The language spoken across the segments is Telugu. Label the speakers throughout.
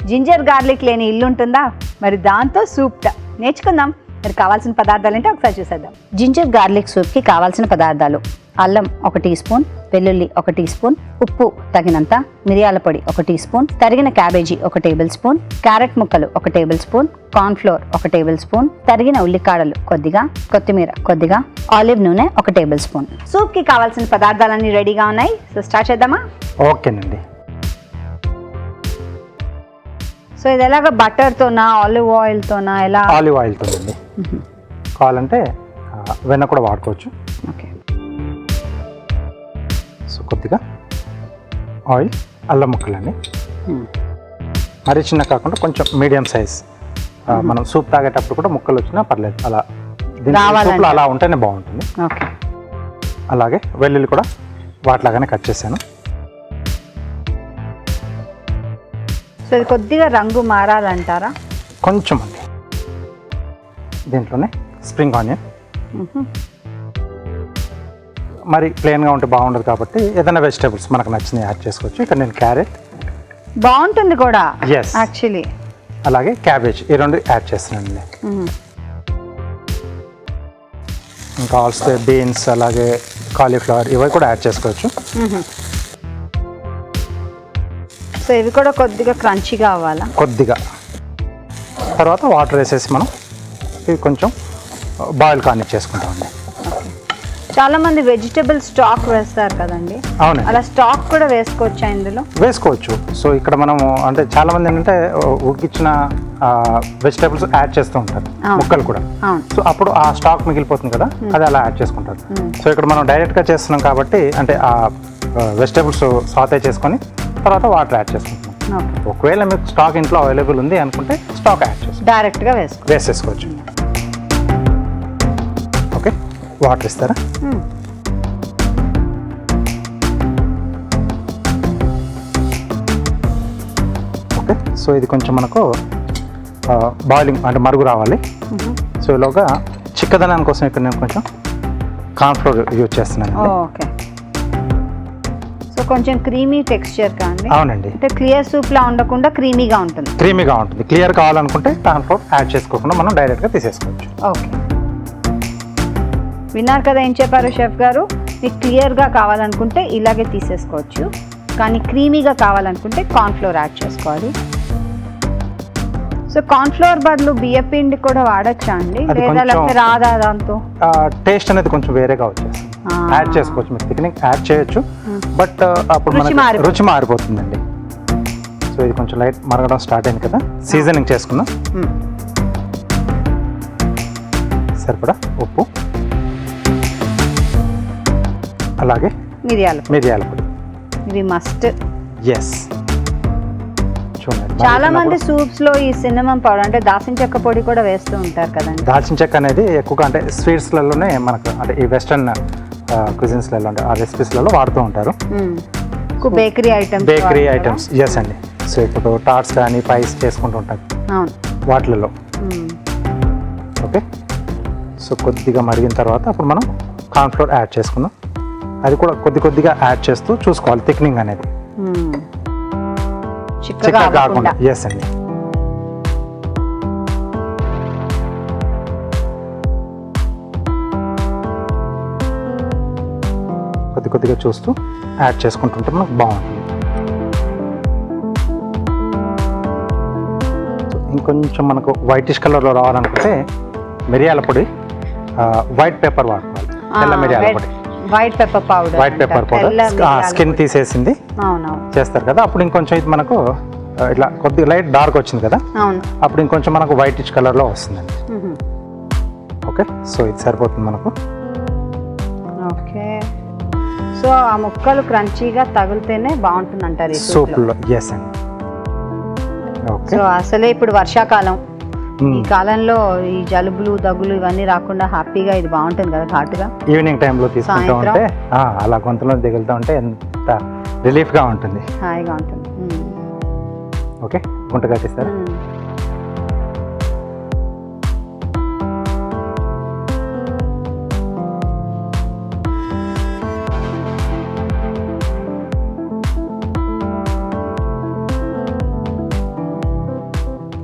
Speaker 1: జింజర్ గార్లిక్ లేని ఇల్లు ఉంటుందా? మరి దాంతో సూప్ నేర్చుకుందాం. మరి కావాల్సిన పదార్థాలు ఏంటో ఒకసారి చూసేద్దాం. జింజర్ గార్లిక్ సూప్కి కావాల్సిన పదార్థాలు: అల్లం 1 టీ స్పూన్, వెల్లుల్లి 1 టీ స్పూన్, ఉప్పు తగినంత, మిరియాల పొడి 1 టీ స్పూన్, తరిగిన క్యాబేజీ 1 టేబుల్ స్పూన్, క్యారెట్ ముక్కలు 1 table spoon, corn flour 1 table spoon, తరిగిన ఉల్లికాడలు కొద్దిగా, కొత్తిమీర కొద్దిగా, ఆలివ్ నూనె 1 టేబుల్ స్పూన్. సూప్కి కావాల్సిన పదార్థాలన్నీ రెడీగా ఉన్నాయి. సో స్టార్ట్ చేద్దామా?
Speaker 2: ఓకేనండి.
Speaker 1: సో ఇది ఎలాగ బటర్తోనా, ఆలివ్ ఆయిల్తోనా? ఎలా?
Speaker 2: ఆలివ్ ఆయిల్తోనండి. కావాలంటే వెన్న కూడా వాడుకోవచ్చు.
Speaker 1: ఓకే.
Speaker 2: సో కొద్దిగా ఆయిల్, అల్లం ముక్కలండి. మరీ చిన్న కాకుండా కొంచెం మీడియం సైజ్. మనం సూప్ తాగేటప్పుడు కూడా ముక్కలు వచ్చినా పర్లేదు, అలా సూప్లో అలా ఉంటేనే బాగుంటుంది.
Speaker 1: ఓకే.
Speaker 2: అలాగే వెల్లుల్లి కూడా వాటిలాగానే కట్ చేశాను.
Speaker 1: సో ఇది కొద్దిగా రంగు మారాలంటారా?
Speaker 2: కొంచెం అండి. దీంట్లోనే స్ప్రింగ్ ఆనియన్. మరి ప్లెయిన్గా ఉంటే బాగుండదు కాబట్టి ఏదైనా వెజిటేబుల్స్ మనకు నచ్చినవి యాడ్ చేసుకోవచ్చు. ఇక్కడ నేను క్యారెట్
Speaker 1: బాగుంటుంది కూడా
Speaker 2: ఎస్
Speaker 1: యాక్చువల్లీ.
Speaker 2: అలాగే క్యాబేజ్, ఈ 2 యాడ్ చేస్తున్నానండి. ఇంకా ఆల్సో బీన్స్, అలాగే కాలీఫ్లవర్, ఇవి కూడా యాడ్ చేసుకోవచ్చు.
Speaker 1: సో ఇవి కూడా కొద్దిగా క్రంచీగా అవ్వాలా?
Speaker 2: కొద్దిగా. తర్వాత వాటర్ వేసేసి మనం ఇవి కొంచెం బాయిల్ కానిచ్చేసుకుంటామండి.
Speaker 1: చాలా మంది వెజిటబుల్ స్టాక్ వేస్తారు కదండి.
Speaker 2: అవునండి.
Speaker 1: అలా స్టాక్ కూడా వేసుకోవచ్చా ఇందులో?
Speaker 2: వేసుకోవచ్చు. సో ఇక్కడ మనము అంటే చాలా మంది ఏంటంటే ఉడికిచ్చిన వెజిటేబుల్స్ యాడ్ చేస్తూ ఉంటారు, ముక్కలు కూడా. సో అప్పుడు ఆ స్టాక్ మిగిలిపోతుంది కదా, అది అలా యాడ్ చేసుకుంటారు. సో ఇక్కడ మనం డైరెక్ట్గా చేస్తున్నాం కాబట్టి అంటే ఆ వెజిటేబుల్స్ సాతే చేసుకొని తర్వాత వాటర్ యాడ్ చేసుకుంటున్నాం. ఒకవేళ మీకు స్టాక్ ఇంట్లో అవైలబుల్ ఉంది అనుకుంటే స్టాక్ యాడ్ చేసుకోవచ్చు,
Speaker 1: డైరెక్ట్గా
Speaker 2: వేసేసుకోవచ్చు. ఓకే. వాటర్ ఇస్తారా? ఓకే. సో ఇది కొంచెం మనకు బాయిలింగ్ అంటే మరుగు రావాలి. సో ఈలోగా చిక్కదనాని కోసం ఇక్కడ నేను కొంచెం కార్న్ ఫ్లోర్ యూజ్ చేస్తున్నాను.
Speaker 1: ఓకే. సో కొంచెం క్రీమీ టెక్స్చర్ కాండి.
Speaker 2: అవునండి.
Speaker 1: అంటే క్లియర్ సూప్ లా ఉండకుండా క్రీమీగా ఉంటుంది.
Speaker 2: క్రీమీగా ఉంటుంది. క్లియర్ కావాలనుకుంటే కార్న్ ఫ్లోర్ యాడ్ చేసుకోకుండా మనం డైరెక్ట్గా తీసేసుకోవచ్చు.
Speaker 1: ఓకే. విన్నారు కదా ఏం చెప్పారు షెఫ్ గారు? మీకు క్లియర్గా కావాలనుకుంటే ఇలాగే తీసేసుకోవచ్చు, కానీ క్రీమీగా కావాలనుకుంటే కార్న్ ఫ్లోర్ యాడ్ చేసుకోవాలి. సో కార్న్ ఫ్లోర్ బదులు బియ్య పిండి కూడా వాడచ్చా అండి, లేదా లేకపోతే రాదా? దాంతో
Speaker 2: టేస్ట్ అనేది కొంచెం వేరేగా వచ్చేస్తుంది. యాడ్ చేసుకోవచ్చు, మీరు థిక్నింగ్ యాడ్ చేయొచ్చు, బట్ అప్పుడు మనకి రుచి మారిపోతుందండి. సో ఇది కొంచెం లైట్ మరగడం స్టార్ట్ అయింది కదా, సీజనింగ్ చేసుకుందాం. సరిపడా ఉప్పు, అలాగే మిరియాల పొడి.
Speaker 1: ఇది మస్ట్.
Speaker 2: ఎస్. చూడండి,
Speaker 1: చాలా మంది సూప్స్ లో ఈ సిన్నమన్ పౌడర్ అంటే దాల్చిన చెక్క పొడి కూడా వేస్తూ ఉంటారు కదండి.
Speaker 2: దాల్చిన చెక్క అనేది ఎక్కువగా అంటే స్వీట్స్లలోనే మనకు అంటే ఈ వెస్టర్న్ క్యూజిన్స్లలో అంటే ఆ రెసిపీస్లలో వాడుతూ ఉంటారు.
Speaker 1: Bakery items.
Speaker 2: ఎస్ అండి. సో ఇప్పుడు టార్ట్స్ కానీ పైస్ చేసుకుంటూ ఉంటారు వాటిలలో. ఓకే. సో కొద్దిగా మరిగిన తర్వాత అప్పుడు మనం కార్న్ ఫ్లోర్ యాడ్ చేసుకుందాం. అది కూడా కొద్దిగా యాడ్ చేస్తూ చూసుకోవాలి థిక్నింగ్ అనేది చిక్కగా కాకుండా. ఎస్ అండి. కొద్దిగా చూస్తూ యాడ్ చేసుకుంటుంటే మనకు బాగుంటుంది. ఇంకొంచెం మనకు వైటిష్ కలర్లో రావాలనుకుంటే మిరియాల పొడి, వైట్ పెప్పర్ వాడుకోవాలి. తెల్ల మిరియాల పొడి,
Speaker 1: వైట్ పెప్పర్ పౌడర్,
Speaker 2: స్కిన్ తీసేసింది చేస్తారు కదా. అప్పుడు ఇంకొంచెం ఇది మనకు ఇట్లా కొద్దిగా లైట్ డార్క్ వచ్చింది కదా, అప్పుడు ఇంకొంచెం మనకు వైటిష్ కలర్లో వస్తుందండి. ఓకే. సో ఇది సరిపోతుంది మనకు.
Speaker 1: ఓకే. సో ఆ ముక్కలు క్రంచీగా తగిలితేనే బాగుంటుంది అంటారు
Speaker 2: సూప్లో. ఎస్ అండి. ఓకే.
Speaker 1: సో అసలే ఇప్పుడు వర్షాకాలం, ఈ కాలంలో ఈ జలుబులు దగ్గులు ఇవన్నీ రాకుండా హ్యాపీగా ఇది బాగుంటుంది కదా ఘాటుగా.
Speaker 2: ఈవినింగ్ టైంలో తీసుకుంటూ ఉంటే అలా గొంతులో దిగులుతూ ఉంటే ఎంత రిలీఫ్గా ఉంటుంది,
Speaker 1: హాయిగా ఉంటుంది.
Speaker 2: ఓకే. గుంట కట్టిస్తారా?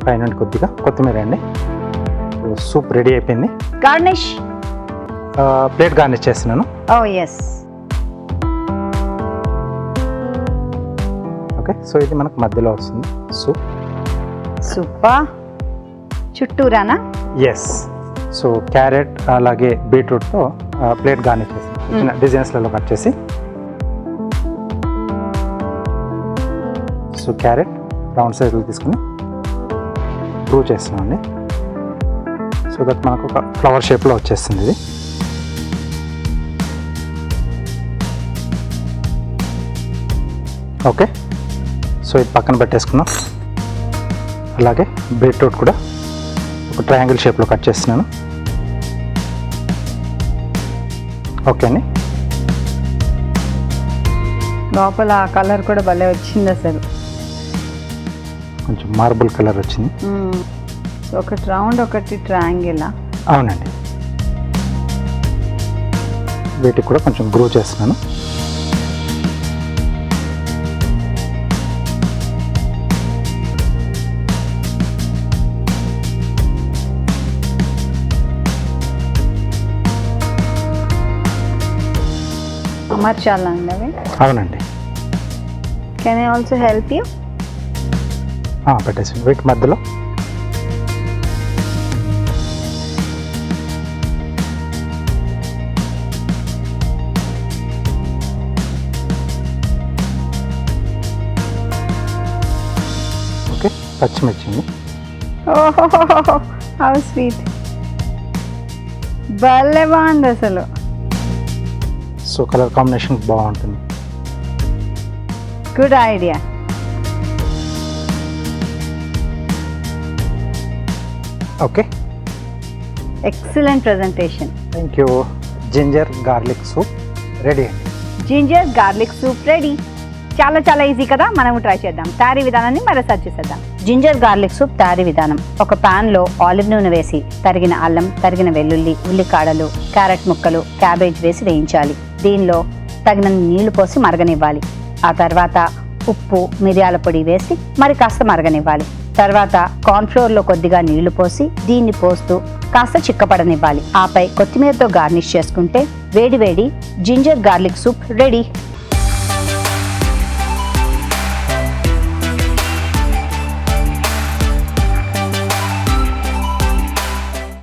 Speaker 2: పైన కొద్దిగా కొత్తిమీర అండి. సూప్ రెడీ అయిపోయింది.
Speaker 1: గార్నిష్
Speaker 2: ప్లేట్ గార్నిష్ చేస్తున్నాను.
Speaker 1: Oh yes.
Speaker 2: ఓకే, సో ఇది మనకు మధ్యలో వస్తుంది సూప్.
Speaker 1: సూపర్. చుట్టూరానా?
Speaker 2: ఎస్. సో క్యారెట్ అలాగే బీట్రూట్తో ప్లేట్ గార్నిష్ చేసి చిన్న డిజైన్స్లలో కట్ చేసి, సో క్యారెట్ రౌండ్ సైజులు తీసుకుని బ్రూ చేస్తున్నామండి. సో దట్ మనకు ఒక ఫ్లవర్ షేప్లో వచ్చేస్తుంది ఇది. ఓకే, సో ఇది పక్కన పెట్టేసుకున్నాం. అలాగే బీట్రూట్ కూడా ఒక ట్రయాంగిల్ షేప్లో కట్ చేస్తున్నాను. ఓకే అండి.
Speaker 1: లోపల ఆ కలర్ కూడా భలే వచ్చింది అసలు.
Speaker 2: కొంచెం మార్బుల్ కలర్ వచ్చింది.
Speaker 1: ఒకటి రౌండ్ ఒకటి ట్రయాంగిల్.
Speaker 2: అవునండి. వీటికి కూడా కొంచెం గ్రూ చేస్తున్నాను.
Speaker 1: అమర్చాలా అండి అవి?
Speaker 2: అవునండి.
Speaker 1: Can I also help you?
Speaker 2: పెట్టేసి వీటి మధ్యలో ఓకే పచ్చిమిర్చి.
Speaker 1: ఓహో హౌ స్వీట్. భలే బాగుంది అసలు.
Speaker 2: సో కలర్ కాంబినేషన్ బాగుంటుంది.
Speaker 1: Good idea.
Speaker 2: Okay,
Speaker 1: excellent presentation.
Speaker 2: Thank you. Ginger garlic soup ready అండి.
Speaker 1: Ginger garlic soup ready. చాలా చాలా ఈజీ కదా, మనము ట్రై చేద్దాం. తయారీ విధానాన్ని మరోసారి చూసేద్దాం. జింజర్ గార్లిక్ సూప్ తయారీ విధానం: ఒక పాన్ లో ఆలివ్ నూనె వేసి తరిగిన అల్లం, తరిగిన వెల్లుల్లి, ఉల్లికాడలు, క్యారెట్ ముక్కలు, క్యాబేజ్ వేసి వేయించాలి. దీనిలో తగినన్ని నీళ్లు పోసి మరగనివ్వాలి. ఆ తర్వాత ఉప్పు, మిరియాల పొడి వేసి మరి కాస్త మరగనివ్వాలి. తర్వాత కార్న్ఫ్లోర్ లో కొద్దిగా నీళ్లు పోసి దీన్ని పోస్తూ కాస్త చిక్కపడనివ్వాలి. ఆపై కొత్తిమీరతో గార్నిష్ చేసుకుంటే వేడి వేడి జింజర్ గార్లిక్ సూప్ రెడీ.